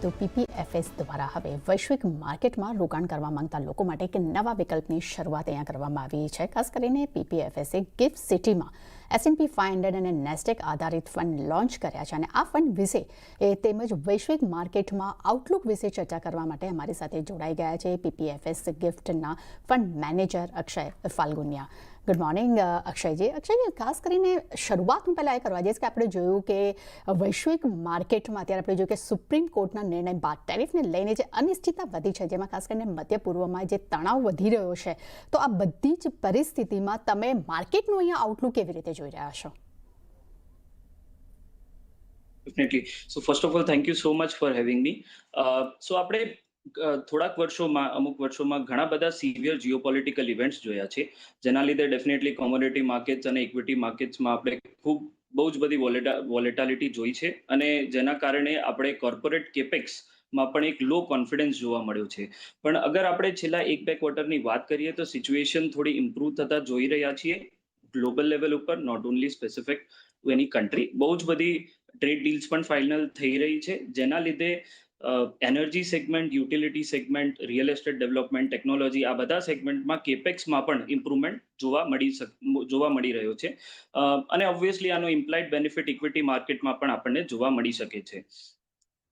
તો પીપીએફએસ દ્વારા હવે વૈશ્વિક માર્કેટમાં રોકાણ કરવા માંગતા લોકો માટે એક નવા વિકલ્પની શરૂઆત અહીંયા કરવામાં આવી છે. ખાસ કરીને પીપીએફએસે ગિફ્ટ સિટીમાં S&P 500 અને નેસ્ડેક આધારિત ફંડ લોન્ચ કર્યા છે અને આ ફંડ વિશે તેમજ વૈશ્વિક માર્કેટમાં આઉટલુક વિશે ચર્ચા કરવા માટે અમારી સાથે જોડાઈ ગયા છે પીપીએફએસ ગિફ્ટના fund manager Akshay Phalguniya. Good morning Akshayji. Akshayji, ખાસ કરીને શરૂઆત હું પહેલાં એ કરવા જઈશ કે આપણે જોયું કે વૈશ્વિક માર્કેટમાં અત્યારે આપણે જોયું કે સુપ્રીમ કોર્ટના નિર્ણય બાદ ટેરિફને લઈને જે અનિશ્ચિતતા વધી છે, જેમાં ખાસ કરીને મધ્ય પૂર્વમાં જે તણાવ વધી રહ્યો છે, તો આ બધી જ પરિસ્થિતિમાં તમે માર્કેટનું અહીંયા આઉટલુક કેવી રીતે જોઈ રહ્યા છો? Definitely. So first of all, thank you so much for having me. So આપણે થોડાક વર્ષોમાં અમુક વર્ષોમાં ઘણા બધા સિવિયર જીઓપોલિટિકલ ઇવેન્ટ્સ જોયા છે, જેના લીધે ડેફિનેટલી કોમોડિટી માર્કેટ્સ અને ઇક્વિટી માર્કેટ્સમાં આપણે બહુ જ બધી વોલેટાલિટી જોઈ છે અને જેના કારણે આપણે કોર્પોરેટ કેપેક્સ માં પણ એક લો કોન્ફિડન્સ જોવા મળ્યો છે. પણ અગર આપણે છેલ્લા 1-2 ક્વાર્ટરની વાત કરીએ તો સિચ્યુએશન થોડી ઇમ્પ્રૂવ થતા જોઈ રહ્યા છીએ ગ્લોબલ લેવલ ઉપર, not only specific to any country. બહુ જ બધી ટ્રેડ ડીલ્સ પણ ફાઇનલ થઈ રહી છે, જેના લીધે energy segment, utility segment, real estate development, technology, આ બધા સેગમેન્ટમાં કેપેક્સમાં પણ ઇમ્પ્રુવમેન્ટ જોવા મળી રહ્યો છે અને ઓબ્વિયસલી આનો ઇમ્પ્લાઇડ બેનિફિટ ઇક્વિટી માર્કેટમાં પણ આપણને જોવા મળી શકે છે.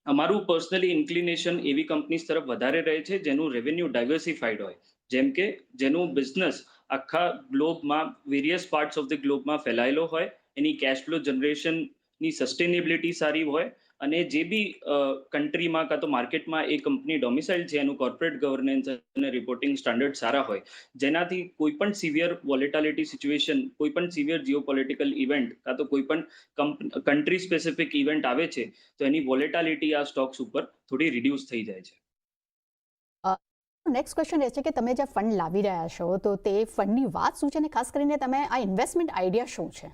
અમારું પર્સનલી ઇન્ક્લિનેશન એવી કંપનીઝ તરફ વધારે રહે છે જેનું રેવન્યુ ડાયવર્સિફાઈડ હોય, જેમ કે જેનું બિઝનેસ આખા ગ્લોબમાં વેરિયસ પાર્ટ્સ ઓફ ધ ગ્લોબમાં ફેલાયેલો હોય, એની કેશ ફ્લો જનરેશનની સસ્ટેનેબિલિટી સારી હોય અને જે બી કન્ટ્રીમાં કાં તો માર્કેટમાં એ કંપની ડોમિસાઇલ છે એનું કોર્પોરેટ ગવર્નન્સ અને રિપોર્ટિંગ સ્ટાન્ડર્ડ સારા હોય, જેનાથી કોઈ પણ સિવિયર વોલેટાલિટી સિચ્યુએશન, કોઈ પણ સિવિયર જીઓપોલિટિકલ ઇવેન્ટ કાં તો કોઈ પણ કન્ટ્રી સ્પેસિફિક ઇવેન્ટ આવે છે તો એની વોલેટાલિટી આ સ્ટોક્સ ઉપર થોડી રિડ્યુસ થઈ જાય છે. નેક્સ્ટ ક્વેશ્ચન એ છે કે તમે જે ફંડ લાવી રહ્યા છો તો તે ફંડની વાત શું છે અને ખાસ કરીને તમે આ ઇન્વેસ્ટમેન્ટ આઈડિયા શું છે?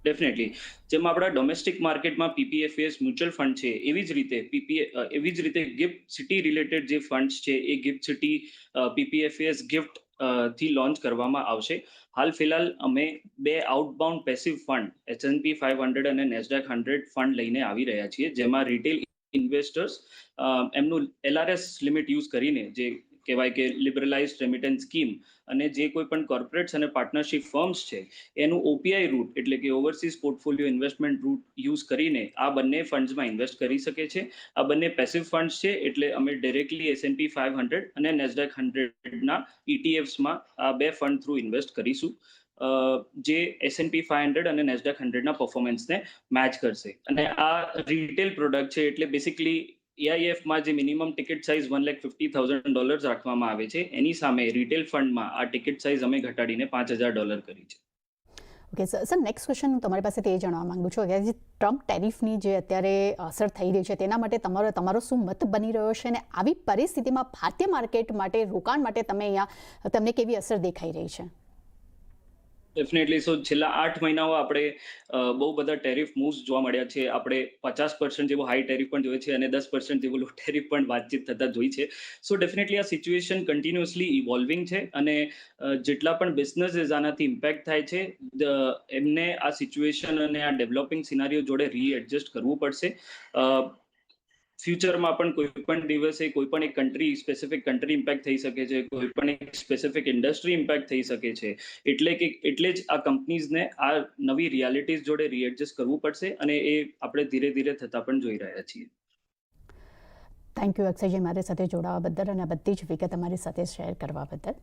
ડેફિનેટલી. જેમાં આપણા ડોમેસ્ટિક માર્કેટમાં પીપીએફએસ મ્યુચ્યુઅલ ફંડ છે, એવી જ રીતે ગિફ્ટ સિટી રિલેટેડ જે ફંડ્સ છે એ ગિફ્ટ સિટી પીપીએફએસ ગિફ્ટ થી લોન્ચ કરવામાં આવશે. હાલ ફિલહાલ અમે 2 આઉટબાઉન્ડ પેસિવ ફંડ S&P 500 અને નેસ્ડેક 100 ફંડ લઈને આવી રહ્યા છીએ, જેમાં રિટેલ ઇન્વેસ્ટર્સ એમનું LRS લિમિટ યુઝ કરીને, જે કહેવાય કે લિબરલાઇઝ્ડ રેમિટન્સ સ્કીમ, અને જે કોઈ પણ કોર્પોરેટ્સ અને પાર્ટનરશિપ ફર્મ્સ છે એનું ઓપીઆઈ રૂટ એટલે કે overseas portfolio investment route use કરીને આ બંને ફંડ્સમાં ઇન્વેસ્ટ કરી શકે છે. આ બંને પેસિવ ફંડ્સ છે, એટલે અમે ડાયરેક્ટલી S&P 500 અને નેસ્ડેક 100ના ETFsમાં આ 2 ફંડ થ્રુ ઇન્વેસ્ટ કરીશું, જે S&P 500 અને નેસ્ડેક 100ના પરફોર્મન્સને મેચ કરશે. અને આ રિટેલ પ્રોડક્ટ છે, એટલે બેસિકલી AIFમાં જે મિનિમમ ટિકિટ સાઇઝ $150,000 રાખવામાં આવે છે, એની સામે રિટેલ ફંડમાં આ ટિકિટ સાઇઝ અમે ઘટાડીને $5,000 કરી છે. ઓકે સર, નેક્સ્ટ ક્વેશ્ચન હું તમારી પાસે તે જાણવા માંગુ છું કે જે ટ્રમ્પ ટેરિફની જે અત્યારે અસર થઈ રહી છે તેના માટે તમારો શું મત બની રહ્યો છે અને આવી પરિસ્થિતિમાં ભારતીય માર્કેટ માટે રોકાણ માટે તમને કેવી અસર દેખાઈ રહી છે? ડેફિનેટલી. સો છેલ્લા 8 મહિનાઓ આપણે બહુ બધા ટેરિફ મૂવ્સ જોવા મળ્યા છે. આપણે 50% જેવો હાઈ ટેરિફ પણ જોઈએ છે અને 10% જેવો લો ટેરિફ પણ વાતચીત થતા જોઈ છે. સો ડેફિનેટલી આ સિચ્યુએશન કન્ટિન્યુઅસલી ઇવોલ્વિંગ છે અને જેટલા પણ બિઝનેસીસ આનાથી ઇમ્પેક્ટ થાય છે એમને આ સિચ્યુએશન અને આ ડેવલપિંગ સિનારીઓ જોડે રીએડજસ્ટ કરવું પડશે. ફ્યુચરમાં પણ કોઈ પણ દિવસે કોઈ પણ એક સ્પેસિફિક કન્ટ્રી ઇમ્પેક્ટ થઈ શકે છે, કોઈ પણ એક સ્પેસિફિક ઇન્ડસ્ટ્રી ઇમ્પેક્ટ થઈ શકે છે, એટલે જ આ કંપનીઝને આ નવી રિયાલિટીઝ જોડે રીએડજસ્ટ કરવું પડશે અને એ આપણે ધીરે ધીરે થતા પણ જોઈ રહ્યા છીએ. થેન્ક યુ અક્ષયજી, મારી સાથે જોડાવા બદલ અને આ બધી જ વિગત અમારી સાથે શેર કરવા બદલ.